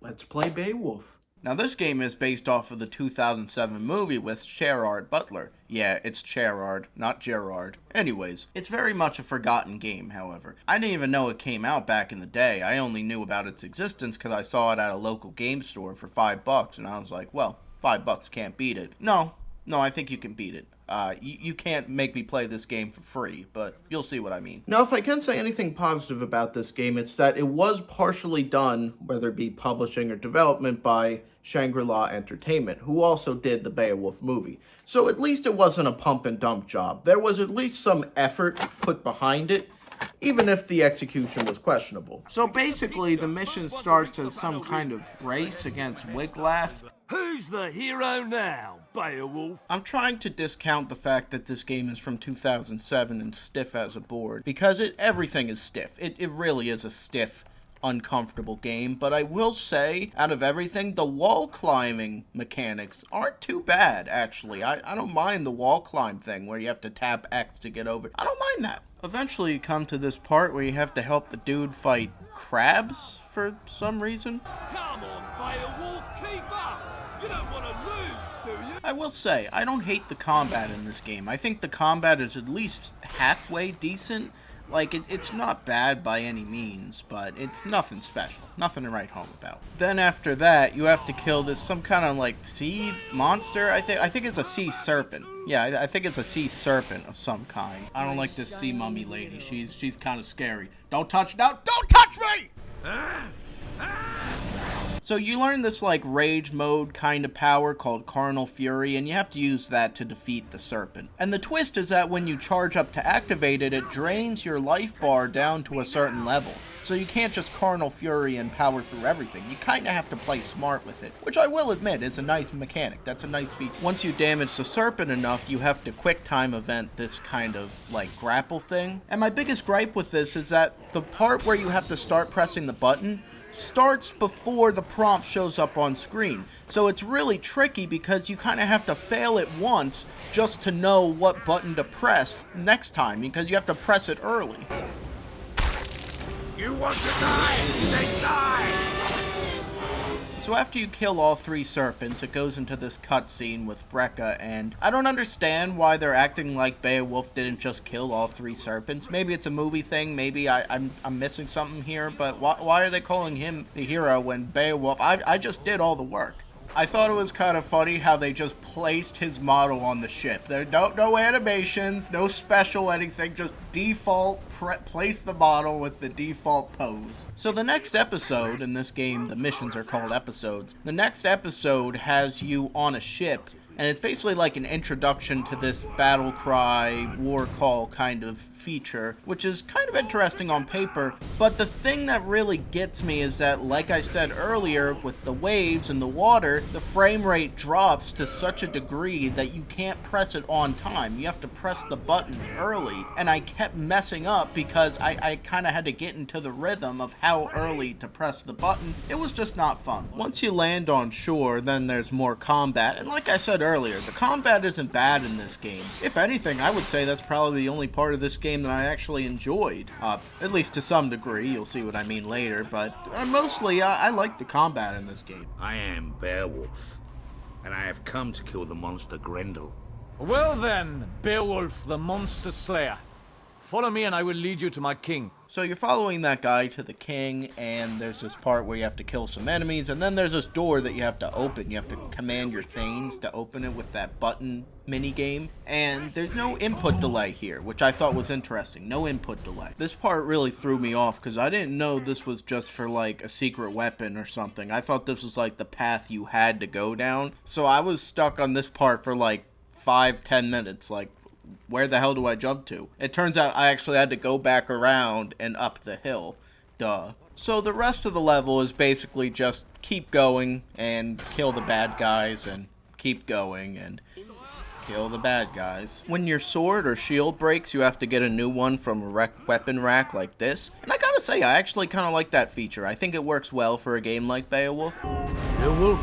Let's play Beowulf. Now this game is based off of the 2007 movie with Gerard Butler. Yeah, it's Gerard, not Gerard. Anyways, it's very much a forgotten game, however. I didn't even know it came out back in the day. I only knew about its existence because I saw it at a local game store for $5, and I was like, well, $5 can't beat it. No, I think you can beat it. You can't make me play this game for free, but you'll see what I mean. Now, if I can say anything positive about this game, it's that it was partially done, whether it be publishing or development, by Shangri-La Entertainment, who also did the Beowulf movie. So at least it wasn't a pump and dump job. There was at least some effort put behind it, even if the execution was questionable. So basically, the mission starts as some kind of race against Wiglaf. Who's the hero now, Beowulf? I'm trying to discount the fact that this game is from 2007 and stiff as a board, because everything is stiff. It really is a stiff, uncomfortable game, but I will say, out of everything, the wall climbing mechanics aren't too bad, actually. I don't mind the wall climb thing, where you have to tap X to get over. I don't mind that. Eventually you come to this part where you have to help the dude fight crabs for some reason. Come on, Beowulf, keep up! You don't want to lose, do you? I will say, I don't hate the combat in this game. I think the combat is at least halfway decent. Like, it's not bad by any means, but it's nothing special. Nothing to write home about. Then after that, you have to kill some kind of, like, sea monster. I think it's a sea serpent. Yeah, I think it's a sea serpent of some kind. I don't like this sea mummy lady. She's kind of scary. Don't touch me! So you learn this like rage mode kind of power called Carnal Fury, and you have to use that to defeat the serpent. And the twist is that when you charge up to activate it, it drains your life bar down to a certain level. So you can't just Carnal Fury and power through everything. You kind of have to play smart with it, which I will admit is a nice mechanic. That's a nice feature. Once you damage the serpent enough, you have to quick time event this kind of like grapple thing. And my biggest gripe with this is that the part where you have to start pressing the button starts before the prompt shows up on screen. So it's really tricky because you kind of have to fail it once just to know what button to press next time, because you have to press it early. You want to die? Then die! So after you kill all 3 serpents, it goes into this cutscene with Brekka, and I don't understand why they're acting like Beowulf didn't just kill all 3 serpents. Maybe it's a movie thing, maybe I'm missing something here, but why are they calling him the hero when Beowulf... I just did all the work. I thought it was kind of funny how they just placed his model on the ship. There no animations, no special anything, just default place the model with the default pose. So the next episode in this game, the missions are called episodes. The next episode has you on a ship, and it's basically like an introduction to this battle cry, war call kind of feature, which is kind of interesting on paper, but the thing that really gets me is that, like I said earlier, with the waves and the water, the frame rate drops to such a degree that you can't press it on time. You have to press the button early, and I kept messing up because I kind of had to get into the rhythm of how early to press the button. It was just not fun. Once you land on shore, then there's more combat, and like I said earlier, the combat isn't bad in this game. If anything, I would say that's probably the only part of this game that I actually enjoyed, at least to some degree. You'll see what I mean later, but mostly I like the combat in this game. I am Beowulf, and I have come to kill the monster Grendel. Well then, Beowulf the monster slayer, follow me and I will lead you to my king. So you're following that guy to the king, and there's this part where you have to kill some enemies, and then there's this door that you have to open. You have to command your Thanes to open it with that button mini game, and there's no input delay here, which I thought was interesting. No input delay. This part really threw me off because I didn't know this was just for like a secret weapon or something. I thought this was like the path you had to go down, so I was stuck on this part for like 5-10 minutes, like, where the hell do I jump to? It turns out I actually had to go back around and up the hill. Duh. So the rest of the level is basically just keep going and kill the bad guys and keep going and kill the bad guys. When your sword or shield breaks, you have to get a new one from a weapon rack like this. And I gotta say, I actually kind of like that feature. I think it works well for a game like Beowulf. Beowulf?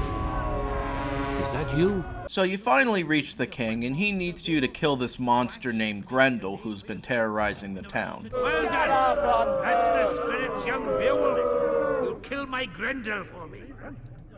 Is that you? So you finally reach the king, and he needs you to kill this monster named Grendel, who's been terrorizing the town. Well done! That's the spirit, young Beowulf. You'll kill my my Grendel for me.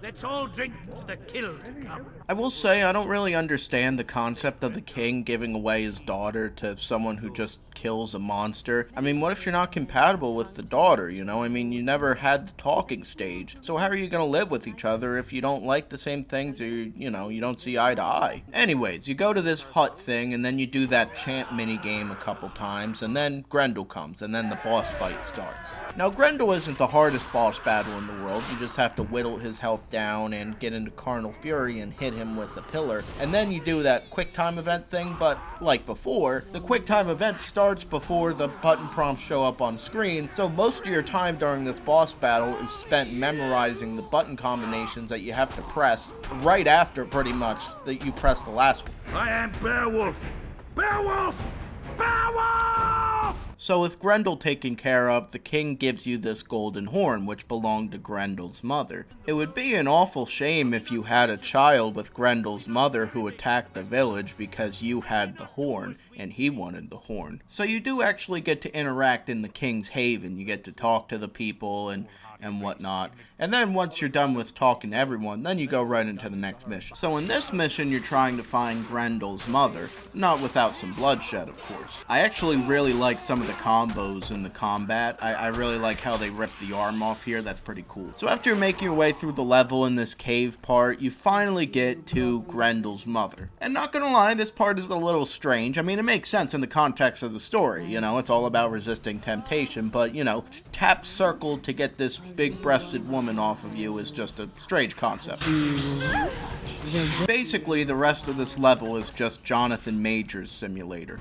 Let's all drink to the kill to come. I will say I don't really understand the concept of the king giving away his daughter to someone who just kills a monster. I mean, what if you're not compatible with the daughter, you know? I mean, you never had the talking stage. So how are you gonna live with each other if you don't like the same things or, you know, you don't see eye to eye? Anyways, you go to this hut thing and then you do that chant minigame a couple times and then Grendel comes and then the boss fight starts. Now, Grendel isn't the hardest boss battle in the world. You just have to whittle his health down and get into carnal fury and hit him with a pillar, and then you do that quick time event thing. But like before, the quick time event starts before the button prompts show up on screen, so most of your time during this boss battle is spent memorizing the button combinations that you have to press right after pretty much that you press the last one. I am Beowulf! Beowulf! Beowulf! So with Grendel taken care of, the king gives you this golden horn, which belonged to Grendel's mother. It would be an awful shame if you had a child with Grendel's mother who attacked the village because you had the horn, and he wanted the horn. So you do actually get to interact in the king's haven. You get to talk to the people and whatnot. And then once you're done with talking to everyone, then you go right into the next mission. So in this mission, you're trying to find Grendel's mother, not without some bloodshed, of course. I actually really like some of the combos in the combat. I really like how they rip the arm off here. That's pretty cool. So after you're making your way through the level in this cave part, you finally get to Grendel's mother. And not gonna lie, this part is a little strange. I mean, it makes sense in the context of the story. You know, it's all about resisting temptation, but, you know, tap circle to get this big-breasted woman off of you is just a strange concept. Basically, the rest of this level is just Jonathan Major's simulator.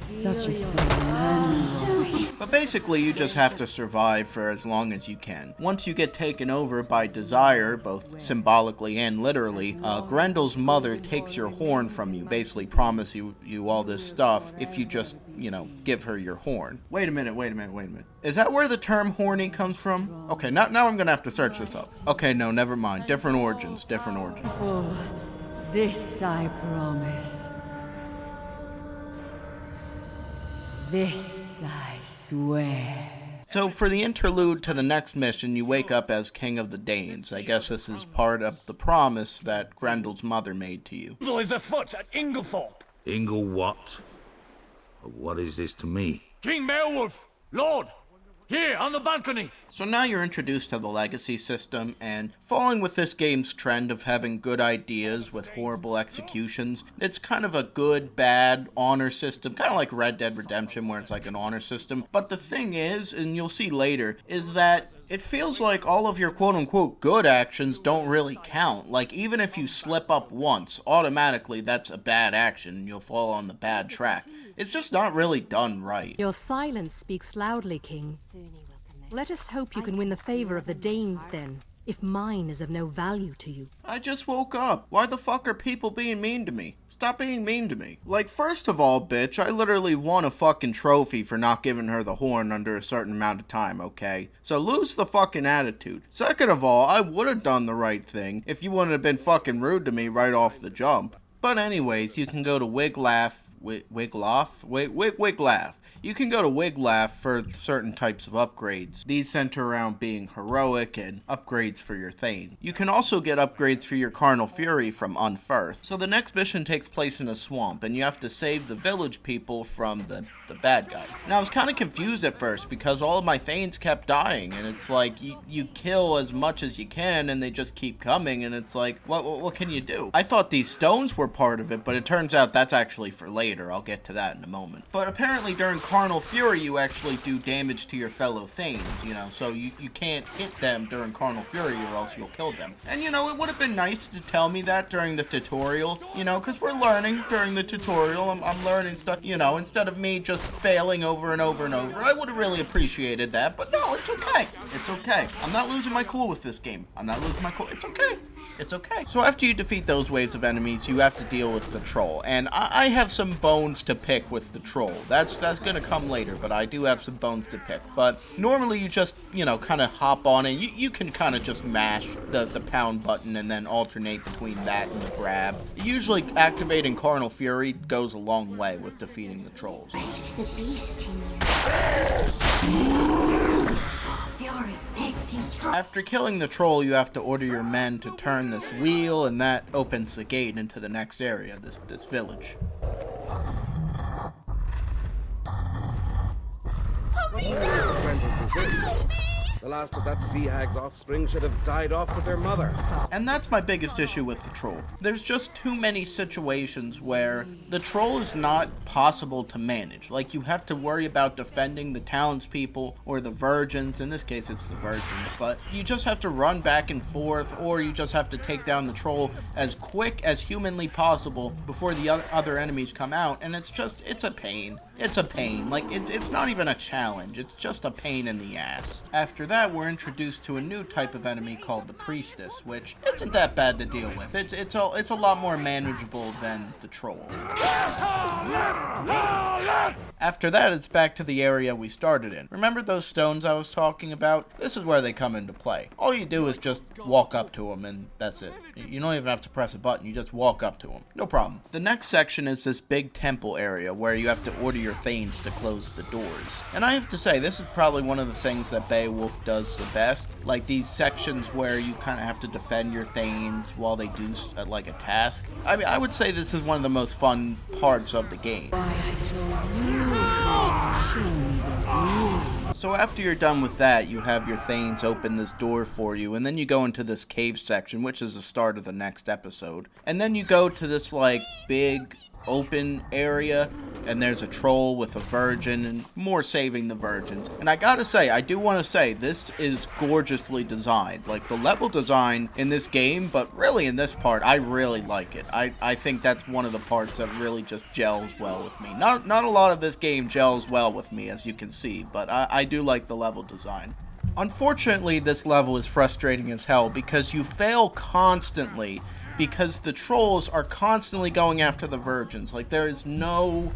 Such a strong man. But basically, you just have to survive for as long as you can. Once you get taken over by desire, both symbolically and literally, Grendel's mother takes your horn from you, basically promise you all this stuff if you just, you know, give her your horn. Wait a minute. Is that where the term horny comes from? Okay, now I'm gonna have to search this up. Okay, no, never mind. Different origins. For this I promise. This I swear. So for the interlude to the next mission, you wake up as King of the Danes. I guess this is part of the promise that Grendel's mother made to you. There is afoot at Inglethorpe. Ingle what? What is this to me? King Beowulf, Lord, here on the balcony. So now you're introduced to the legacy system, and following with this game's trend of having good ideas with horrible executions, it's kind of a good, bad honor system, kind of like Red Dead Redemption where it's like an honor system. But the thing is, and you'll see later, is that it feels like all of your quote-unquote good actions don't really count. Like, even if you slip up once, automatically that's a bad action and you'll fall on the bad track. It's just not really done right. Your silence speaks loudly, King. Let us hope you can win the favor of the Danes, then, if mine is of no value to you. I just woke up. Why the fuck are people being mean to me? Stop being mean to me. Like, first of all, bitch, I literally won a fucking trophy for not giving her the horn under a certain amount of time, okay? So lose the fucking attitude. Second of all, I would have done the right thing if you wouldn't have been fucking rude to me right off the jump. But anyways, you can go to Wiglaf. You can go to Wiglaf for certain types of upgrades. These center around being heroic and upgrades for your Thane. You can also get upgrades for your Carnal Fury from Unferth. So the next mission takes place in a swamp, and you have to save the village people from the bad guy. Now I was kind of confused at first because all of my Thanes kept dying, and it's like you kill as much as you can and they just keep coming, and it's like, what can you do? I thought these stones were part of it, but it turns out that's actually for later. I'll get to that in a moment. But apparently during Carnal Fury you actually do damage to your fellow Thanes, you know, so you can't hit them during Carnal Fury or else you'll kill them. And you know, it would have been nice to tell me that during the tutorial, you know, because we're learning during the tutorial. I'm learning stuff, you know, instead of me just failing over and over and over. I would have really appreciated that, but no, it's okay. It's okay. I'm not losing my cool with this game. I'm not losing my cool. It's okay. It's okay. So after you defeat those waves of enemies, you have to deal with the troll. And I have some bones to pick with the troll. That's gonna come later, but I do have some bones to pick. But normally you just, you know, kind of hop on it. You can kind of just mash the pound button and then alternate between that and the grab. Usually activating Carnal Fury goes a long way with defeating the trolls. It's the beast in you. Fury makes you strong. After killing the troll, you have to order your men to turn this wheel, and that opens the gate into the next area, this village. The last of that sea hag's offspring should have died off with their mother. And that's my biggest issue with the troll. There's just too many situations where the troll is not possible to manage. Like, you have to worry about defending the townspeople or the virgins. In this case, it's the virgins. But you just have to run back and forth, or you just have to take down the troll as quick as humanly possible before the other enemies come out. And it's a pain. It's a pain. Like, it's not even a challenge. It's just a pain in the ass. After that, we're introduced to a new type of enemy called the priestess, which isn't that bad to deal with. It's a lot more manageable than the troll. After that, it's back to the area we started in. Remember those stones I was talking about? This is where they come into play. All you do is just walk up to them, and that's it. You don't even have to press a button. You just walk up to them. No problem. The next section is this big temple area where you have to order your thanes to close the doors. And I have to say, this is probably one of the things that Beowulf does the best. Like, these sections where you kind of have to defend your thanes while they do like a task. I mean, I would say this is one of the most fun parts of the game. So after you're done with that, you have your thanes open this door for you, and then you go into this cave section, which is the start of the next episode. And then you go to this, like, big open area, and there's a troll with a virgin, and more saving the virgins. And I gotta say, I do want to say, this is gorgeously designed. Like, the level design in this game, but really in this part, I really like it. I think that's one of the parts that really just gels well with me. Not a lot of this game gels well with me, as you can see, but I do like the level design. Unfortunately, this level is frustrating as hell because you fail constantly, because the trolls are constantly going after the virgins. Like, there is no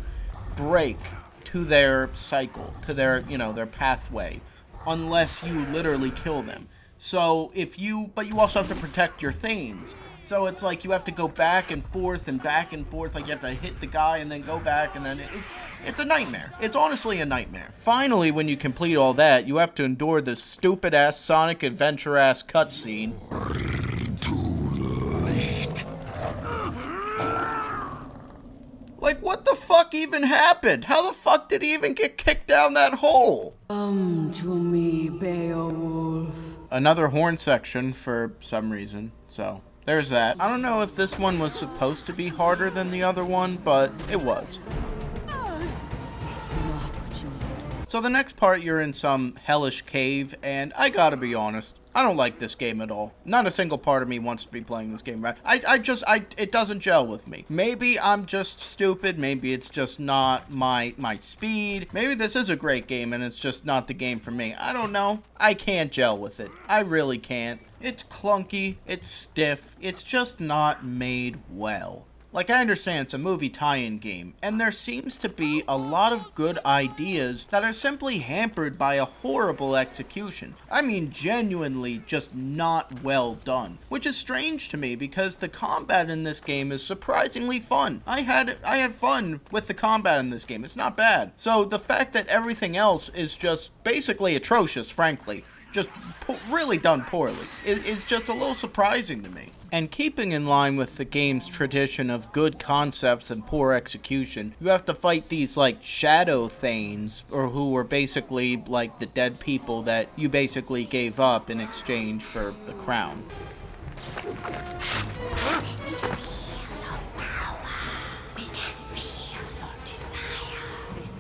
break to their cycle, to their, their pathway, unless you literally kill them. So but you also have to protect your thanes. So it's like you have to go back and forth, like you have to hit the guy and then go back, and then it's a nightmare. It's honestly a nightmare. Finally, when you complete all that, you have to endure this stupid-ass Sonic Adventure-ass cutscene. Like, what the fuck even happened? How the fuck did he even get kicked down that hole? Come to me, Beowulf. Another horn section for some reason, so there's that. I don't know if this one was supposed to be harder than the other one, but it was. So the next part, you're in some hellish cave, and I gotta be honest, I don't like this game at all. Not a single part of me wants to be playing this game, right? It doesn't gel with me. Maybe I'm just stupid, maybe it's just not my speed. Maybe this is a great game and it's just not the game for me. I don't know. I can't gel with it. I really can't. It's clunky, it's stiff, it's just not made well. Like, I understand it's a movie tie-in game, and there seems to be a lot of good ideas that are simply hampered by a horrible execution. I mean, genuinely just not well done. Which is strange to me, because the combat in this game is surprisingly fun. I had fun with the combat in this game. It's not bad. So the fact that everything else is just basically atrocious, frankly, just really done poorly, is just a little surprising to me. And keeping in line with the game's tradition of good concepts and poor execution, you have to fight these, like, shadow thanes, or who were basically, like, the dead people that you basically gave up in exchange for the crown.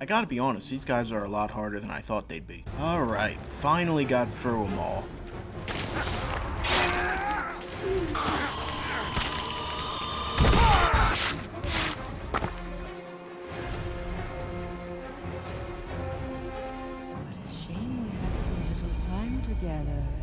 I gotta be honest, these guys are a lot harder than I thought they'd be. Alright, finally got through them all. What a shame we had so little time together.